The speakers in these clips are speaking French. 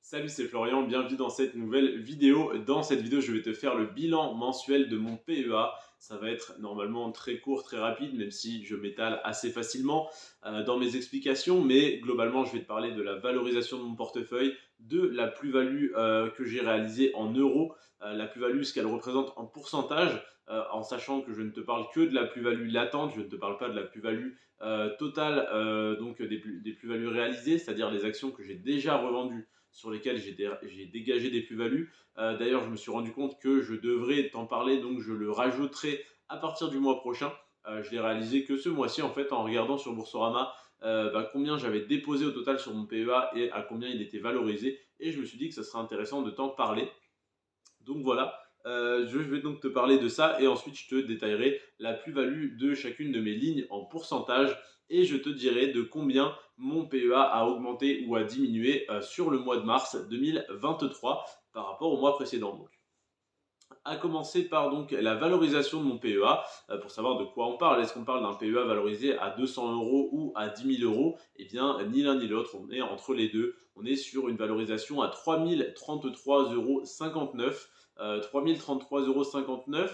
Salut, c'est Florian, bienvenue dans cette nouvelle vidéo. Dans cette vidéo, je vais te faire le bilan mensuel de mon PEA. Ça va être normalement très court, très rapide, même si je m'étale assez facilement dans mes explications. Mais globalement, je vais te parler de la valorisation de mon portefeuille, de la plus-value que j'ai réalisée en euros, la plus-value, ce qu'elle représente en pourcentage, en sachant que je ne te parle que de la plus-value latente, je ne te parle pas de la plus-value totale, donc des plus-values réalisées, c'est-à-dire les actions que j'ai déjà revendues sur lesquels j'ai dégagé des plus-values. D'ailleurs, je me suis rendu compte que je devrais t'en parler, donc je le rajouterai à partir du mois prochain. Je l'ai réalisé que ce mois-ci, en fait, en regardant sur Boursorama combien j'avais déposé au total sur mon PEA et à combien il était valorisé. Et je me suis dit que ce serait intéressant de t'en parler. Donc voilà, je vais donc te parler de ça et ensuite je te détaillerai la plus-value de chacune de mes lignes en pourcentage et je te dirai de combien mon PEA a augmenté ou a diminué sur le mois de mars 2023 par rapport au mois précédent. Donc, à commencer par donc la valorisation de mon PEA, pour savoir de quoi on parle. Est-ce qu'on parle d'un PEA valorisé à 200 euros ou à 10 000 euros? Eh bien, ni l'un ni l'autre, on est entre les deux. On est sur une valorisation à 3 033,59 euros, 3 033,59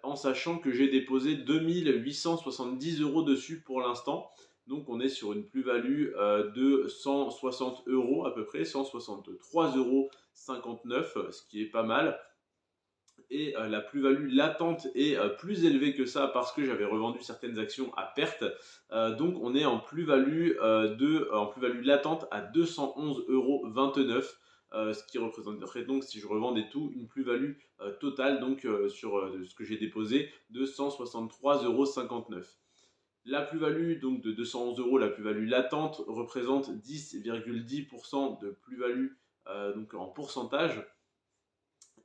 en sachant que j'ai déposé 2 870 euros dessus pour l'instant. Donc on est sur une plus-value de 160 euros à peu près, 163,59 euros, ce qui est pas mal. Et la plus-value latente est plus élevée que ça parce que j'avais revendu certaines actions à perte. Donc on est en plus-value latente à 211,29 euros. Ce qui représenterait donc, si je revendais tout, une plus-value totale donc, sur ce que j'ai déposé de 163,59 euros. La plus-value donc de 211 euros, la plus-value latente, représente 10,10% de plus-value donc en pourcentage.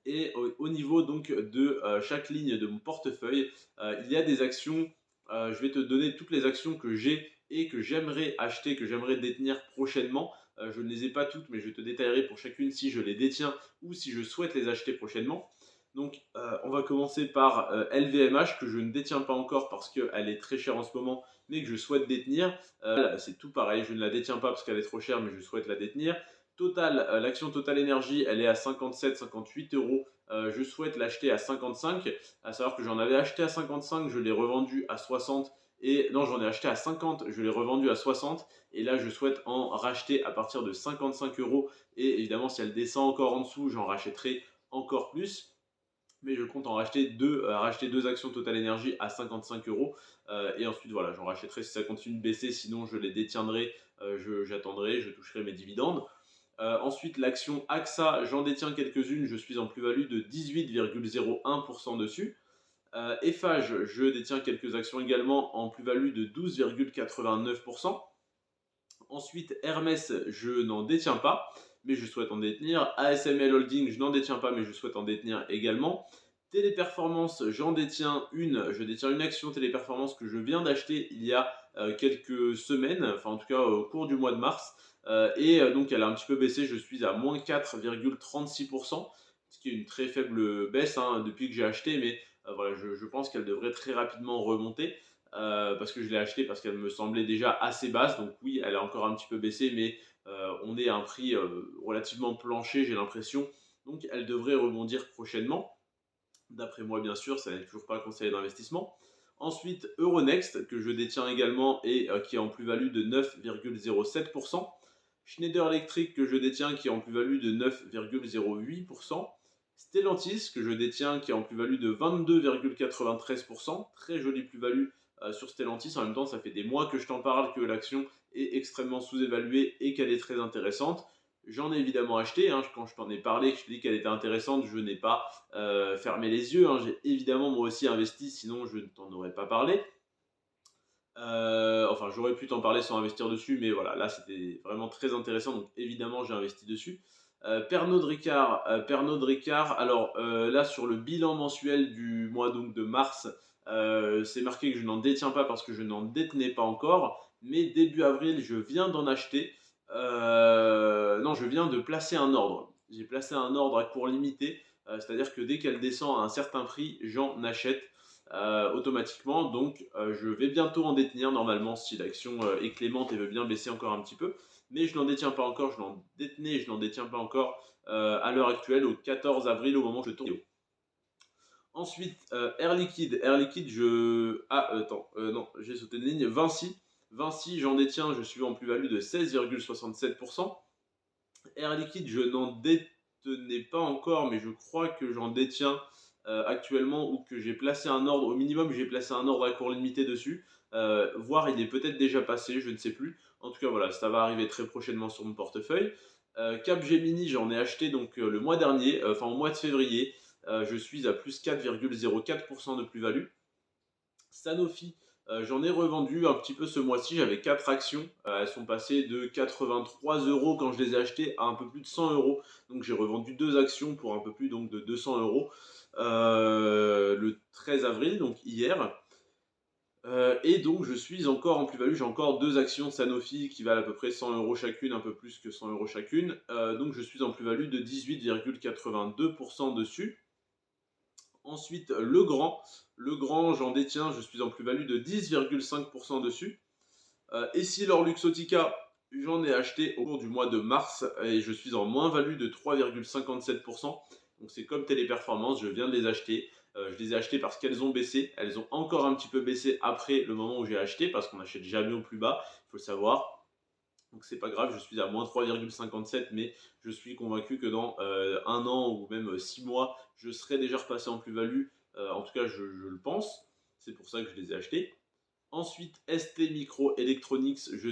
Et au niveau donc de chaque ligne de mon portefeuille, il y a des actions. Je vais te donner toutes les actions que j'ai et que j'aimerais acheter, que j'aimerais détenir prochainement. Je ne les ai pas toutes, mais je te détaillerai pour chacune si je les détiens ou si je souhaite les acheter prochainement. Donc, on va commencer par LVMH que je ne détiens pas encore parce qu'elle est très chère en ce moment, mais que je souhaite détenir. C'est tout pareil, je ne la détiens pas parce qu'elle est trop chère, mais je souhaite la détenir. Total, l'action Total Energy, elle est à 57-58 euros. Je souhaite l'acheter à 55. À savoir que j'en avais acheté à 55, je l'ai revendu à 60. Et non, j'en ai acheté à 50, je l'ai revendu à 60. Et là, je souhaite en racheter à partir de 55 euros. Et évidemment, si elle descend encore en dessous, j'en rachèterai encore plus. Mais je compte en racheter deux actions Total Energy à 55 euros. Et ensuite, voilà, j'en rachèterai si ça continue de baisser. Sinon, je les détiendrai, j'attendrai, je toucherai mes dividendes. Ensuite, l'action AXA, j'en détiens quelques-unes, je suis en plus-value de 18,01% dessus. Eiffage, je détiens quelques actions également en plus-value de 12,89%. Ensuite, Hermès, je n'en détiens pas, mais je souhaite en détenir. ASML Holding, je n'en détiens pas, mais je souhaite en détenir également. Téléperformance, je détiens une action Téléperformance que je viens d'acheter il y a quelques semaines, enfin en tout cas au cours du mois de mars. Donc elle a un petit peu baissé, je suis à moins 4,36%, ce qui est une très faible baisse depuis que j'ai acheté, mais voilà, je pense qu'elle devrait très rapidement remonter. Parce que je l'ai acheté parce qu'elle me semblait déjà assez basse. Donc oui, elle a encore un petit peu baissé, mais on est à un prix relativement plancher, j'ai l'impression. Donc elle devrait rebondir prochainement. D'après moi, bien sûr, ça n'est toujours pas un conseil d'investissement. Ensuite, Euronext, que je détiens également et qui est en plus-value de 9,07%. Schneider Electric, que je détiens, qui est en plus-value de 9,08%. Stellantis, que je détiens, qui est en plus-value de 22,93%. Très jolie plus-value sur Stellantis. En même temps, ça fait des mois que je t'en parle, que l'action est extrêmement sous-évaluée et qu'elle est très intéressante. J'en ai évidemment acheté, quand je t'en ai parlé, que je te dis qu'elle était intéressante, je n'ai pas fermé les yeux. J'ai évidemment moi aussi investi, sinon je ne t'en aurais pas parlé. Enfin, j'aurais pu t'en parler sans investir dessus, mais voilà, là c'était vraiment très intéressant, donc évidemment j'ai investi dessus. Pernod Ricard, alors là sur le bilan mensuel du mois donc, de mars, c'est marqué que je n'en détiens pas parce que je n'en détenais pas encore, mais début avril je viens d'en acheter. Non, je viens de placer un ordre. J'ai placé un ordre à court limité, c'est-à-dire que dès qu'elle descend à un certain prix, j'en achète automatiquement. Donc je vais bientôt en détenir normalement si l'action est clémente et veut bien baisser encore un petit peu. mais je n'en détiens pas encore, je n'en détenais et je n'en détiens pas encore à l'heure actuelle, au 14 avril, au moment où je tourne. Ensuite, Air Liquide. Air Liquide, attends, non, j'ai sauté une ligne. Vinci. Vinci, j'en détiens, je suis en plus-value de 16,67%. Air Liquide, je n'en détenais pas encore, mais je crois que j'en détiens actuellement ou que j'ai placé un ordre. Au minimum, j'ai placé un ordre à court limité dessus. Voire il est peut-être déjà passé, je ne sais plus. En tout cas, voilà, ça va arriver très prochainement sur mon portefeuille. Capgemini, j'en ai acheté donc le mois dernier, enfin au mois de février. Je suis à plus 4,04% de plus-value. Sanofi, j'en ai revendu un petit peu ce mois-ci. J'avais 4 actions. Elles sont passées de 83 euros quand je les ai achetées à un peu plus de 100 euros. Donc j'ai revendu 2 actions pour un peu plus donc, de 200 euros le 13 avril, donc hier. Et donc je suis encore en plus-value, j'ai encore 2 actions Sanofi qui valent à peu près 100 euros chacune, un peu plus que 100 euros chacune. Donc je suis en plus-value de 18,82% dessus. Ensuite, Le Grand, j'en détiens, je suis en plus-value de 10,5% dessus. Essilor Luxottica, j'en ai acheté au cours du mois de mars et je suis en moins-value de 3,57%. Donc c'est comme Téléperformance, je viens de les acheter. Je les ai achetées parce qu'elles ont baissé. Elles ont encore un petit peu baissé après le moment où j'ai acheté parce qu'on n'achète jamais au plus bas, il faut le savoir. Donc c'est pas grave, je suis à moins 3,57, mais je suis convaincu que dans un an ou même 6 mois, je serai déjà repassé en plus-value. En tout cas, je le pense. C'est pour ça que je les ai achetés. Ensuite, ST Microelectronics, je